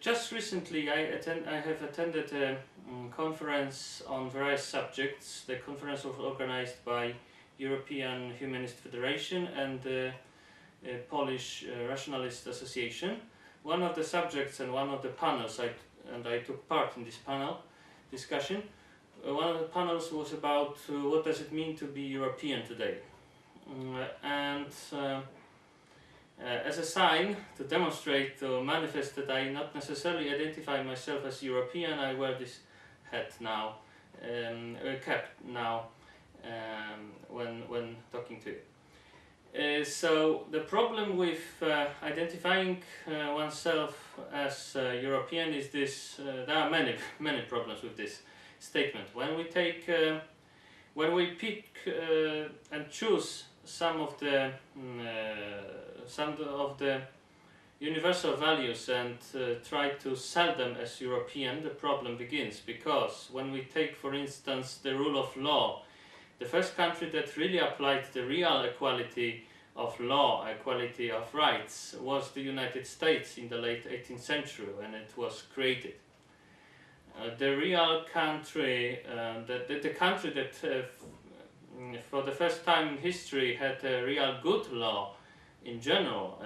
Just recently I have attended a conference on various subjects. The conference was organized by European Humanist Federation and the Polish Rationalist Association. One of the subjects and one of the panels, I took part in this panel discussion. One of the panels was about what does it mean to be European today. As a sign to demonstrate, to manifest that I not necessarily identify myself as European, I wear this hat now, cap now, when talking to you. So the problem with identifying oneself as European is this. There are many problems with this statement. When we pick and choose some of the universal values and try to sell them as European, the problem begins, because when we take, for instance, the rule of law, the first country that really applied the real equality of law, equality of rights, was the United States in the late 18th century when it was created. The real country, the country that for the first time in history had a real good law in general,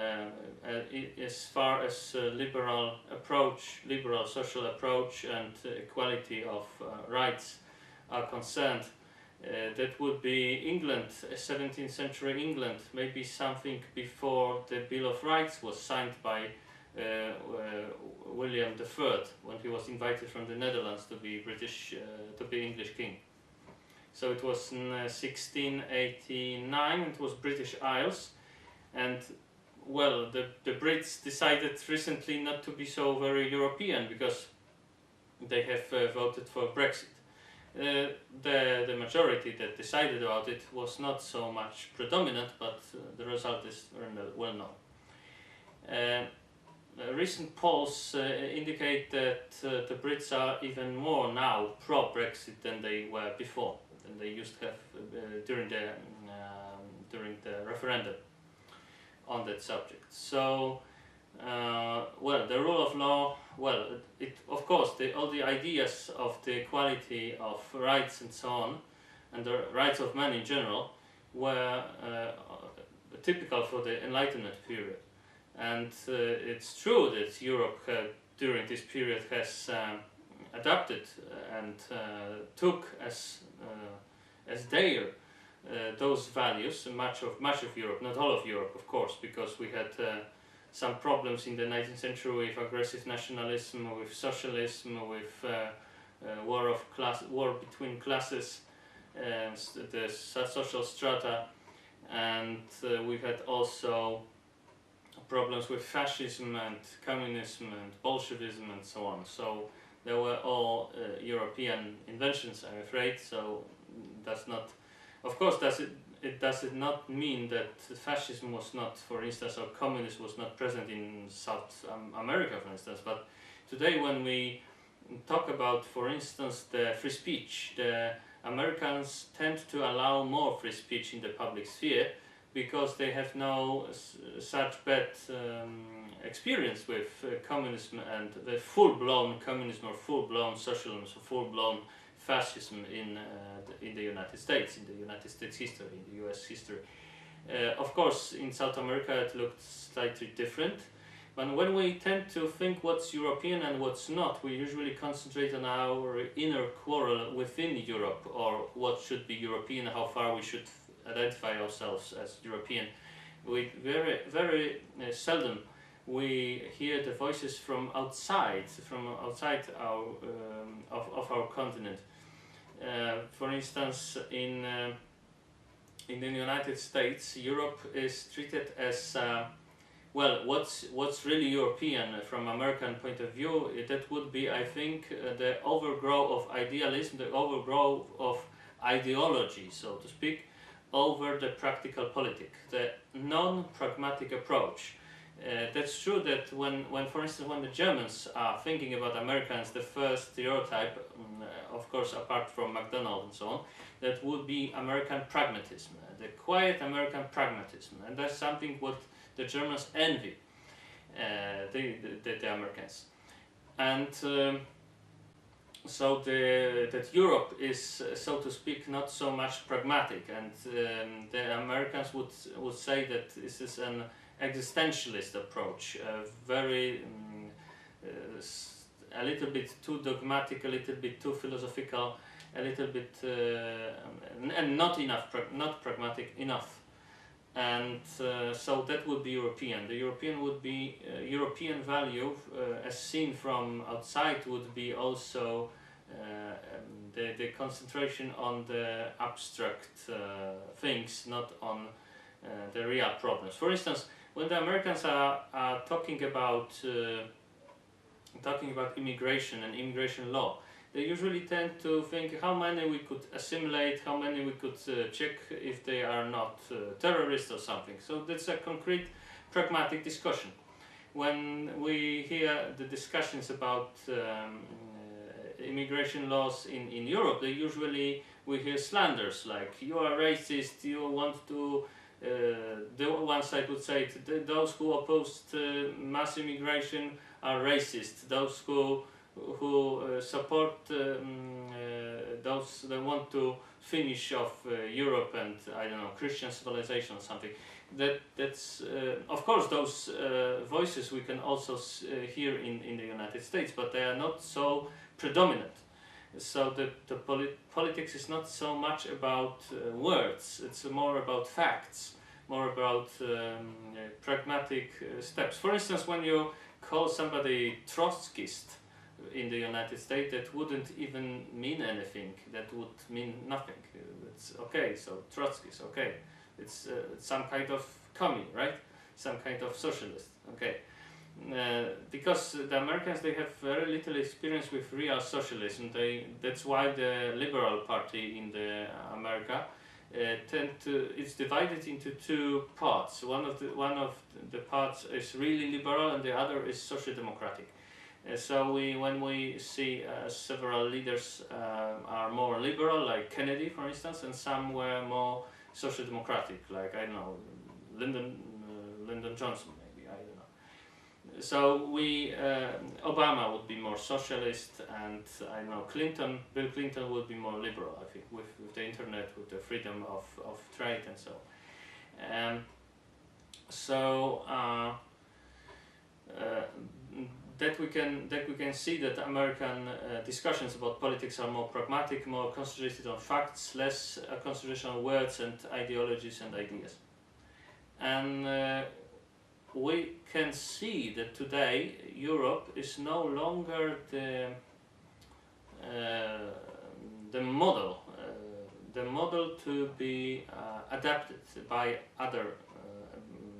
as far as liberal social approach and equality of rights are concerned. That would be England, 17th century England, maybe something before the Bill of Rights was signed by William III, when he was invited from the Netherlands to be English king. So it was in 1689, it was British Isles, and well, the Brits decided recently not to be so very European because they have voted for Brexit. The majority that decided about it was not so much predominant, but the result is well known. Recent polls indicate that the Brits are even more now pro-Brexit than they were before, than they used to have during the referendum on that subject. So, well, the rule of law, well, of course, all the ideas of the equality of rights and so on, and the rights of man in general, were typical for the Enlightenment period. And it's true that Europe during this period has adapted and took as their those values. Much of Europe, not all of Europe, of course, because we had some problems in the 19th century with aggressive nationalism, with socialism, with war between classes, the social strata, and we had also problems with fascism and communism and Bolshevism and so on. So they were all European inventions, I'm afraid. So that's not, of course, does it not mean that fascism was not, for instance, or communism was not present in South America, for instance. But today, when we talk about, for instance, the free speech, the Americans tend to allow more free speech in the public sphere, because they have no such bad experience with communism and the full-blown communism or full-blown socialism or full-blown fascism in the United States, in the United States history, in the US history. Of course, in South America it looked slightly different, but when we tend to think what's European and what's not, we usually concentrate on our inner quarrel within Europe, or what should be European, how far we should identify ourselves as European. We very seldom we hear the voices from outside our of our continent. For instance, in the United States, Europe is treated as well. What's really European from American point of view? That would be, I think, the overgrowth of idealism, the overgrowth of ideology, so to speak, over the practical politic, the non-pragmatic approach. That's true that when, for instance, when the Germans are thinking about Americans, the first stereotype, of course, apart from McDonald's and so on, that would be American pragmatism, the quiet American pragmatism, and that's something what the Germans envy, the Americans. and so that Europe is, so to speak, not so much pragmatic, and the Americans would say that this is an existentialist approach, very a little bit too dogmatic, a little bit too philosophical, a little bit and not pragmatic enough. And so that would be European. The European would be European value, as seen from outside, would be also the concentration on the abstract things, not on the real problems. For instance, when the Americans are talking about immigration and immigration law, they usually tend to think how many we could assimilate, how many we could check if they are not terrorists or something. So that's a concrete, pragmatic discussion. When we hear the discussions about immigration laws in Europe, we hear slanders like you are racist, you want to, the one side would say those who opposed mass immigration are racist, those who support those that want to finish off Europe and I don't know, Christian civilization or something. That's of course those voices we can also hear in the United States, but they are not so predominant. So the politics is not so much about words, it's more about facts, more about pragmatic steps. For instance, when you call somebody Trotskyist in the United States, that wouldn't even mean anything, that would mean nothing. It's okay, so Trotskyist, okay. It's some kind of commie, right? Some kind of socialist, okay. Because the Americans, they have very little experience with real socialism. That's why the Liberal Party in America it's divided into two parts. One of the parts is really liberal, and the other is social democratic. So when we see several leaders are more liberal, like Kennedy, for instance, and some were more social democratic, like I don't know, Lyndon Johnson, maybe, I don't know. So Obama would be more socialist, and I don't know, Bill Clinton would be more liberal, I think, with the internet, with the freedom of trade and so on. That we can see that American discussions about politics are more pragmatic, more concentrated on facts, less concentration on words and ideologies and ideas. And we can see that today Europe is no longer the model to be adapted by other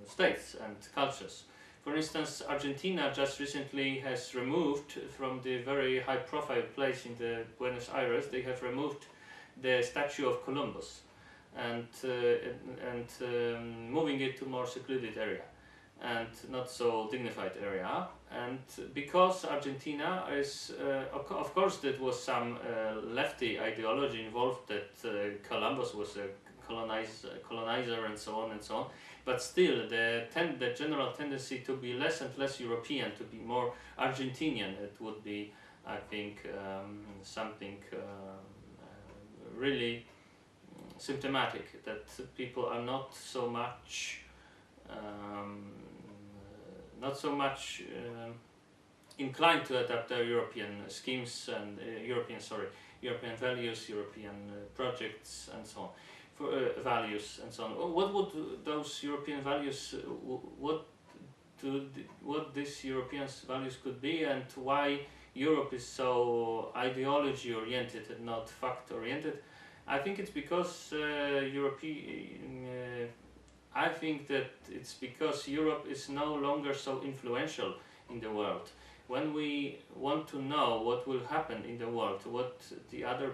states and cultures. For instance, Argentina just recently has removed from the very high-profile place in the Buenos Aires. They have removed the statue of Columbus and moving it to more secluded area and not so dignified area. And because Argentina is, of course, there was some lefty ideology involved, that Columbus was a colonizer and so on and so on. But still, the general tendency to be less and less European, to be more Argentinian, it would be, I think, something really symptomatic, that people are not so much inclined to adapt their European schemes and European values, European projects, and so on. For values and so on. What would those European values, what these European values could be, and why Europe is so ideology oriented and not fact oriented? I think it's because I think that it's because Europe is no longer so influential in the world. When we want to know what will happen in the world, what the other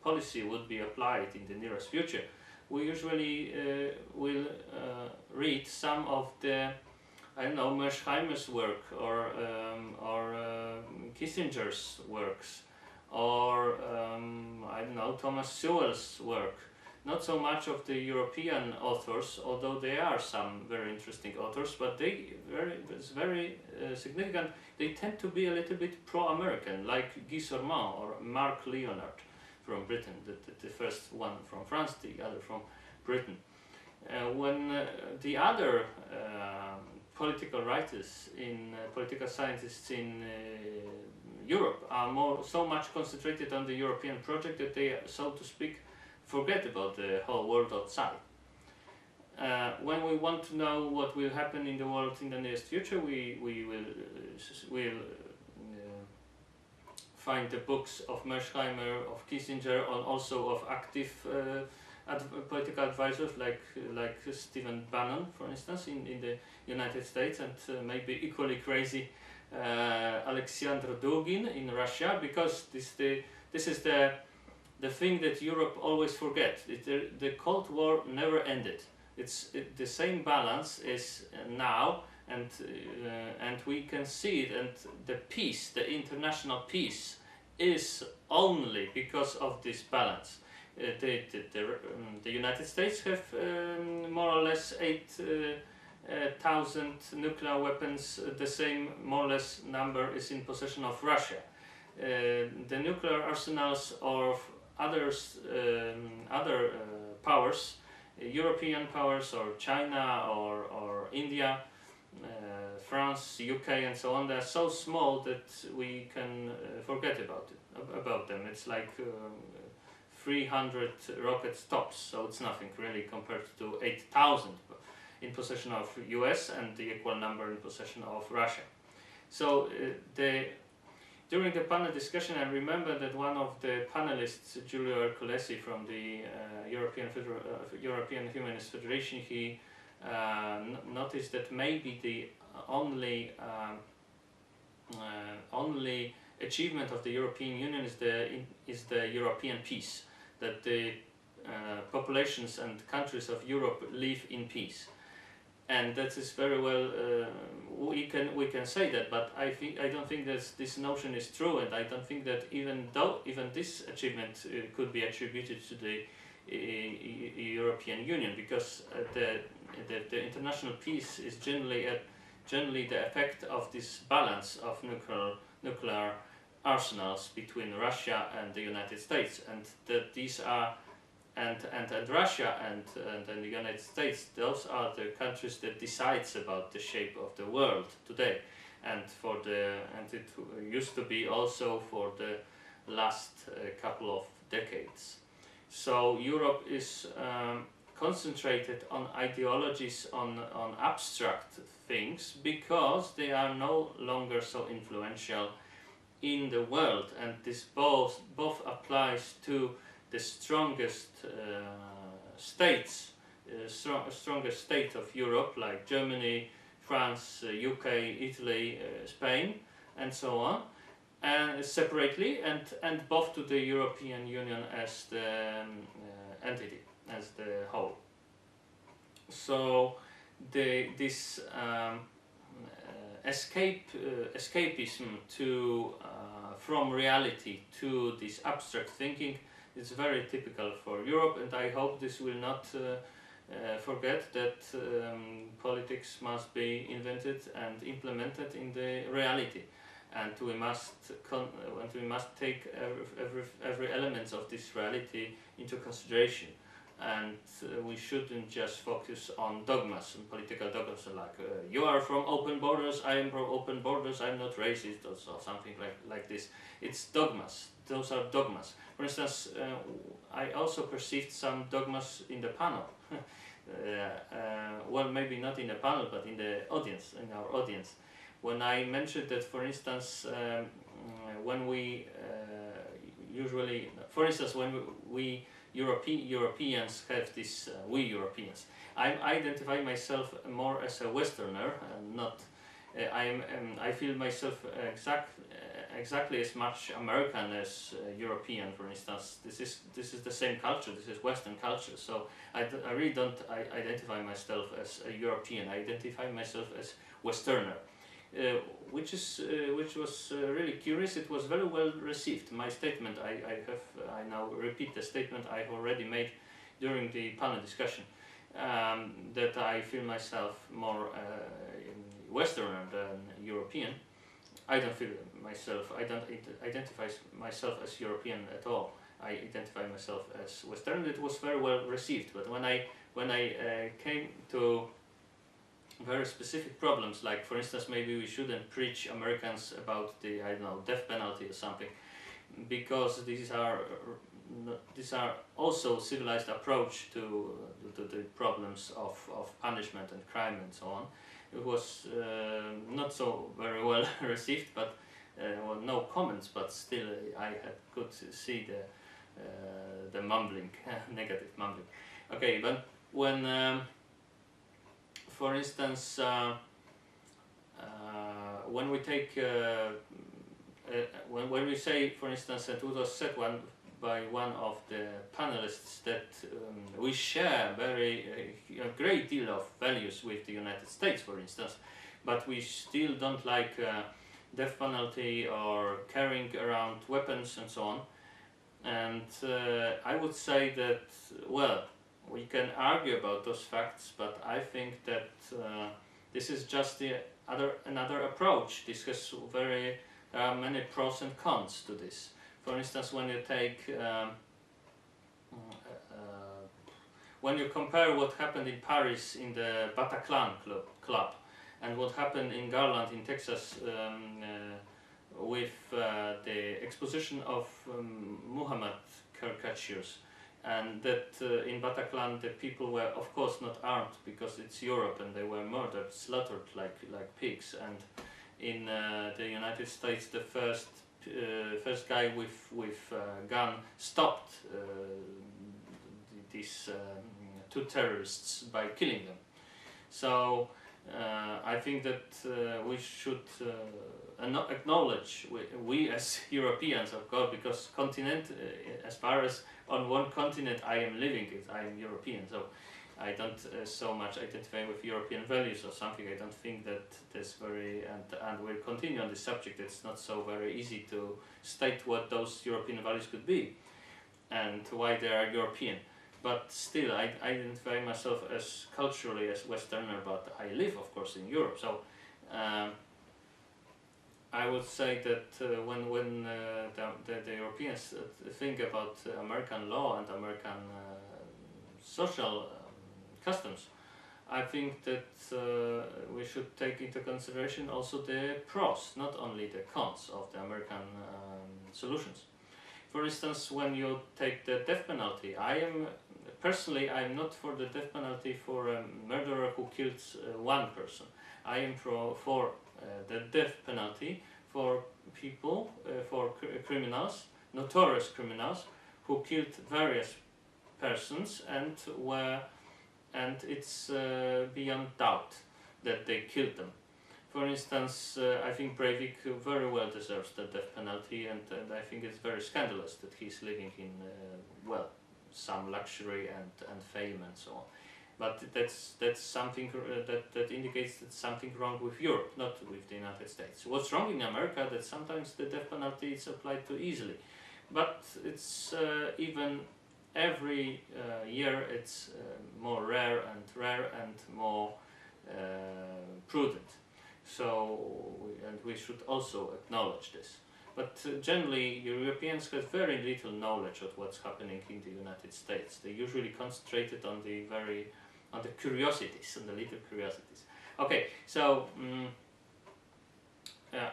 policy would be applied in the nearest future, we usually will read some of the, I don't know, Mersheimer's work, or Kissinger's works, or I don't know, Thomas Sowell's work. not so much of the European authors, although there are some very interesting authors, but it's very significant. They tend to be a little bit pro-American, like Guy Sormand or Mark Leonard from Britain, the first one from France, the other from Britain. When the other political writers, political scientists in Europe are so much concentrated on the European project that they, so to speak, forget about the whole world outside. When we want to know what will happen in the world in the nearest future, we will find the books of Mersheimer, of Kissinger, and also of active political advisors like Stephen Bannon, for instance, in the United States, and maybe equally crazy Alexander Dugin in Russia, because this is the thing that Europe always forgets. The Cold War never ended. The same balance is now, and we can see it. And the peace, the international peace, is only because of this balance. The United States have more or less 8,000 nuclear weapons. The same more or less number is in possession of Russia. The nuclear arsenals of other powers, European powers, or China, or India, France, UK, and so on, they're so small that we can forget about them. It's like 300 rocket stops, so it's nothing really compared to 8,000 in possession of US and the equal number in possession of Russia. So during the panel discussion, I remember that one of the panelists, Giulio Ercolesi from the European Humanist Federation, he noticed that maybe the only achievement of the European Union is the European peace, that the populations and countries of Europe live in peace. And that is very well, we can say that, but I don't think that this notion is true, and I don't think that even this achievement could be attributed to the European Union, because the international peace is generally the effect of this balance of nuclear arsenals between Russia and the United States, and that these are and Russia and the United States, those are the countries that decides about the shape of the world today, and it used to be also for the last couple of decades. So Europe is concentrated on ideologies, on abstract things, because they are no longer so influential in the world, and this both applies to the strongest strongest state of Europe, like Germany, France, UK, Italy, Spain, and so on, and separately, and both to the European Union as the entity, as the whole. So this escapism from reality to this abstract thinking is very typical for Europe, and I hope this will not forget that politics must be invented and implemented in the reality, and we must take every element of this reality into consideration, and we shouldn't just focus on dogmas and political dogmas like you are from open borders, I am from open borders, I'm not racist, or something like this. It's dogmas. Those are dogmas. For instance, I also perceived some dogmas in the panel. Well, maybe not in the panel, but in the audience, in our audience. When I mentioned that, for instance, when we usually, for instance, when we Europeans have this, we Europeans, I identify myself more as a Westerner, and not. I feel myself exactly as much American as European. For instance, this is the same culture. This is Western culture. So I really don't identify myself as a European. I identify myself as Westerner, which was really curious. It was very well received. My statement. I now repeat the statement I've already made during the panel discussion, that I feel myself more Westerner than European. I don't feel myself, I don't identify myself as European at all. I identify myself as Western. It was very well received, but when I came to very specific problems, like for instance maybe we shouldn't preach Americans about the, I don't know, death penalty or something, because these are also civilized approach to the problems of punishment and crime and so on. It was not so very well received, but well, no comments, but still I could see the mumbling, negative mumbling. Okay, but when for instance when we take when we say, for instance, that it was said by one of the panelists that we share a great deal of values with the United States, for instance, but we still don't like death penalty or carrying around weapons and so on. And I would say that, well, we can argue about those facts, but I think that this is just another approach. This has there are many pros and cons to this. For instance, when you take when you compare what happened in Paris in the Bataclan club and what happened in Garland in Texas with the exposition of Muhammad caricatures, and that in Bataclan the people were of course not armed because it's Europe and they were murdered, slaughtered like pigs, and in the United States the first guy with gun stopped these two terrorists by killing them. So I think that we should acknowledge, we as Europeans, of course, because continent, as far as on one continent I am living, I am European, so I don't so much identify with European values or something. I don't think that that's very, and we'll continue on this subject. It's not so very easy to state what those European values could be and why they are European. But still, I identify myself as culturally as Westerner, but I live, of course, in Europe. So I would say that when the Europeans think about American law and American social customs, I think that we should take into consideration also the pros, not only the cons of the American solutions. For instance, when you take the death penalty, personally I'm not for the death penalty for a murderer who kills one person. I am for the death penalty for people, for criminals, notorious criminals, who killed various persons and it's beyond doubt that they killed them. For instance, I think Breivik very well deserves the death penalty, and I think it's very scandalous that he's living in, well, some luxury and fame and so on. But that's something that indicates that something wrong with Europe, not with the United States. What's wrong in America that sometimes the death penalty is applied too easily, but it's even every year it's more rare and more prudent. So we should also acknowledge this. But generally, Europeans have very little knowledge of what's happening in the United States. They usually concentrated on the curiosities, on the little curiosities. Okay, so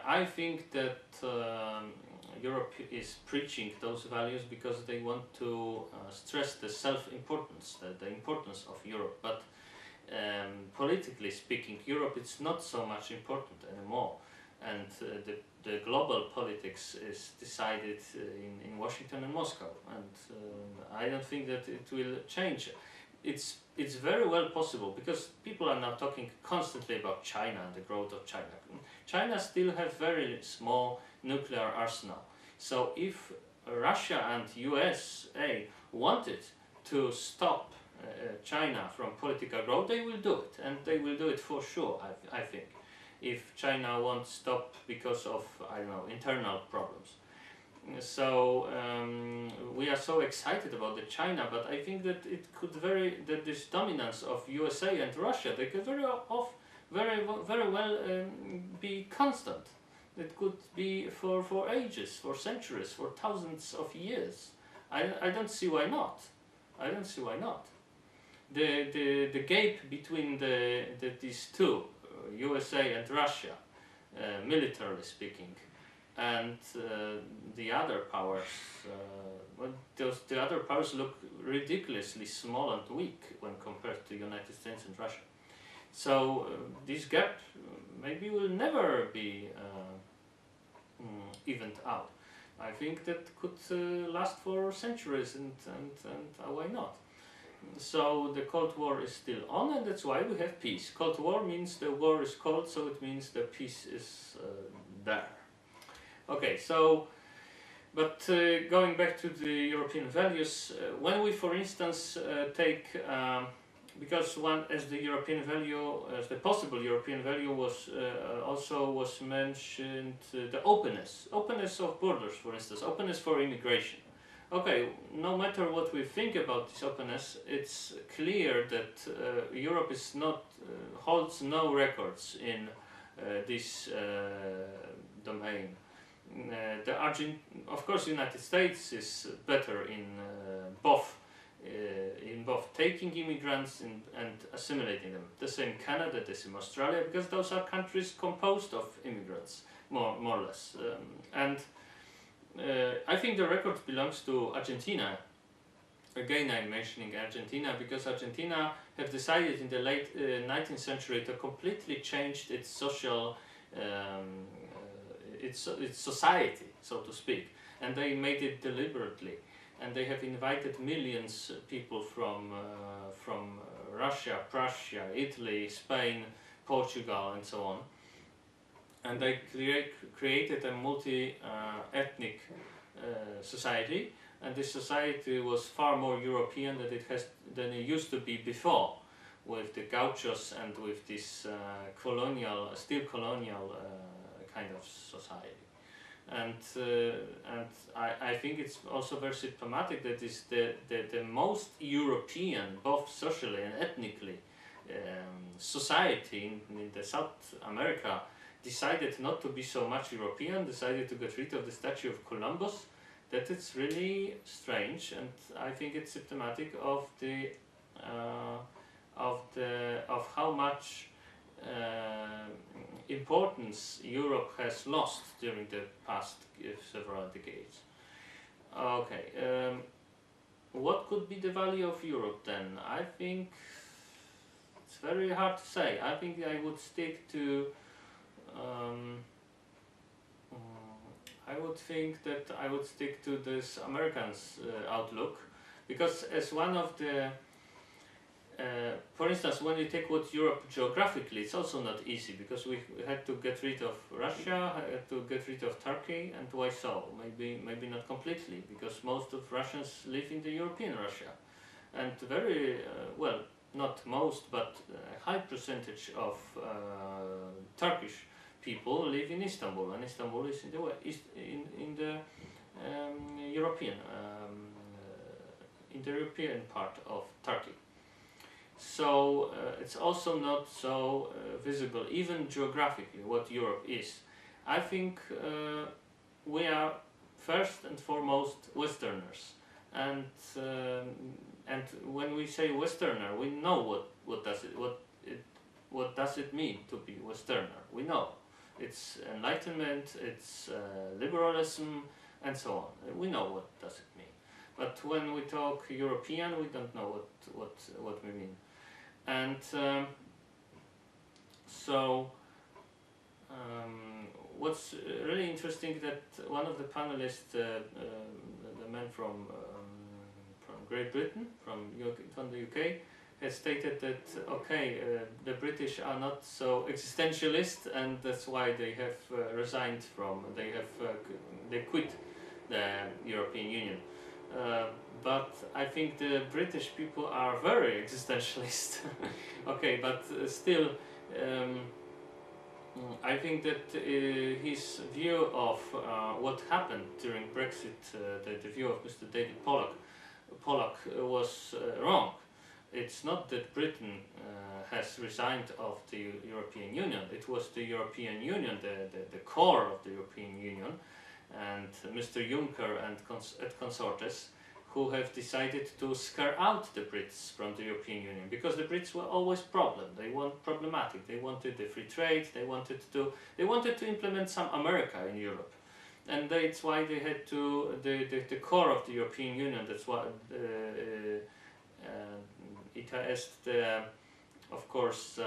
I think that Europe is preaching those values because they want to stress the self-importance, the importance of Europe. But politically speaking, Europe is not so much important anymore, and the global politics is decided in Washington and Moscow, and I don't think that it will change. It's very well possible, because people are now talking constantly about China and the growth of China. China still have very small nuclear arsenal. So if Russia and USA wanted to stop China from political growth, they will do it, and they will do it for sure, I think, if China won't stop because of, I don't know, internal problems. So we are so excited about the China, but I think that it could that this dominance of USA and Russia, they could very well be constant. It could be for ages, for centuries, for thousands of years. I don't see why not. I don't see why not. The gap between these two, USA and Russia, militarily speaking, and the other powers, well, the other powers look ridiculously small and weak when compared to United States and Russia. So this gap maybe will never be evened out. I think that could last for centuries, and why not? So the Cold War is still on, and that's why we have peace. Cold War means the war is cold, so it means the peace is there. Okay, so, but going back to the European values, when we, for instance, take, because one as the European value, as the possible European value was also was mentioned, the openness of borders, for instance, openness for immigration. Okay, no matter what we think about this openness, it's clear that Europe is not holds no records in this domain. Of course, United States is better in both taking immigrants and assimilating them. The same Canada, the same Australia, because those are countries composed of immigrants, more or less. I think the record belongs to Argentina. Again, I'm mentioning Argentina because Argentina have decided in the late 19th century to completely change its social its society, so to speak, and they made it deliberately, and they have invited millions of people from Russia, Prussia, Italy, Spain, Portugal, and so on, and they created a multi-ethnic society, and this society was far more European than it used to be before, with the gauchos and with this still colonial kind of society. And I think it's also very symptomatic that is the most European, both socially and ethnically, society in the South America decided not to be so much European, decided to get rid of the statue of Columbus. That it's really strange, and I think it's symptomatic of how much importance Europe has lost during the past several decades. Okay, what could be the value of Europe then? I think it's very hard to say. I think I would stick to I would stick to this Americans' outlook, because as one of the for instance, when you take what Europe geographically, it's also not easy, because we had to get rid of Russia, had to get rid of Turkey, and why so? Maybe not completely, because most of Russians live in the European Russia, and very well, not most, but a high percentage of Turkish people live in Istanbul, and Istanbul is in the European part of Turkey. So it's also not so visible, even geographically, what Europe is. I think we are first and foremost Westerners, and when we say Westerner, we know what does it mean to be Westerner. We know it's Enlightenment, it's liberalism, and so on. We know what does it mean. But when we talk European, we don't know what we mean. And what's really interesting that one of the panelists, the man from Great Britain, from the UK, has stated that okay, the British are not so existentialist, and that's why they have resigned from. They quit the European Union. But I think the British people are very existentialist. Okay, but still, I think that his view view of what happened during Brexit, the view of Mr. David Pollock was wrong. It's not that Britain has resigned of the European Union. It was the European Union, the core of the European Union, and Mr. Juncker and consortes, who have decided to scare out the Brits from the European Union, because the Brits were always problematic. They wanted the free trade. They wanted to implement some America in Europe, and that's why they had to the core of the European Union. That's why it has of course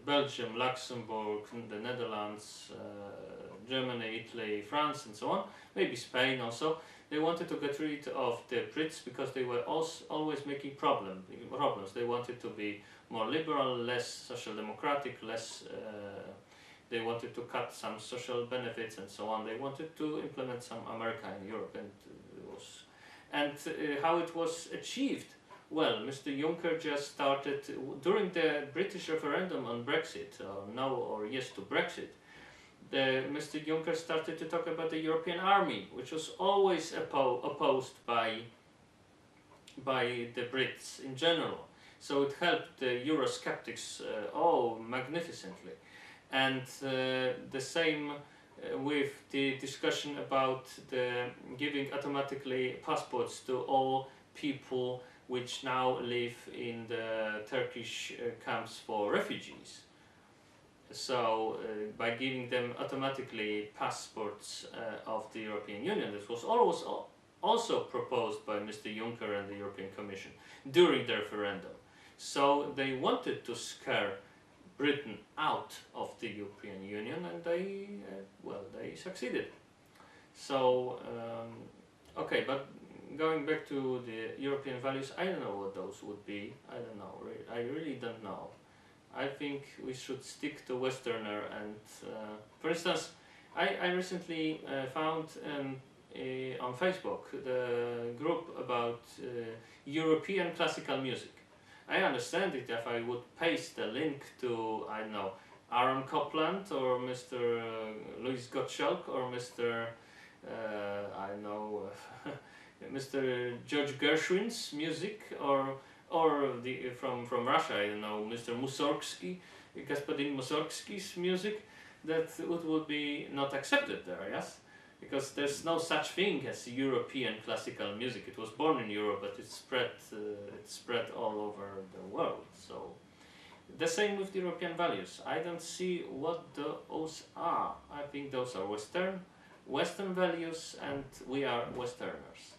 Belgium, Luxembourg, the Netherlands, Germany, Italy, France, and so on. Maybe Spain also. They wanted to get rid of the Brits because they were always making problems. They wanted to be more liberal, less social democratic, less. They wanted to cut some social benefits and so on. They wanted to implement some America in Europe, and how it was achieved. Well, Mr. Juncker just started during the British referendum on Brexit, no or yes to Brexit. Mr. Juncker started to talk about the European army, which was always opposed by the Brits in general. So it helped the Eurosceptics magnificently. And the same with the discussion about giving automatically passports to all people which now live in the Turkish camps for refugees. So by giving them automatically passports of the European Union, this was always also proposed by Mr. Juncker and the European Commission during the referendum. So they wanted to scare Britain out of the European Union, and they succeeded. So okay, but going back to the European values, I don't know what those would be. I don't know. I really don't know. I think we should stick to Westerner, and for instance, I recently found on Facebook the group about European classical music. I understand it if I would paste the link to, I don't know, Aaron Copland or Mr. Louis Gottschalk or Mr. I don't know, Mr. George Gershwin's music, or from Russia, I don't know, Mr. Mussorgsky, Господин Mussorgsky's music, that would be not accepted there, yes? Because there's no such thing as European classical music. It was born in Europe, but it spread all over the world. So the same with the European values. I don't see what those are. I think those are Western values, and we are Westerners.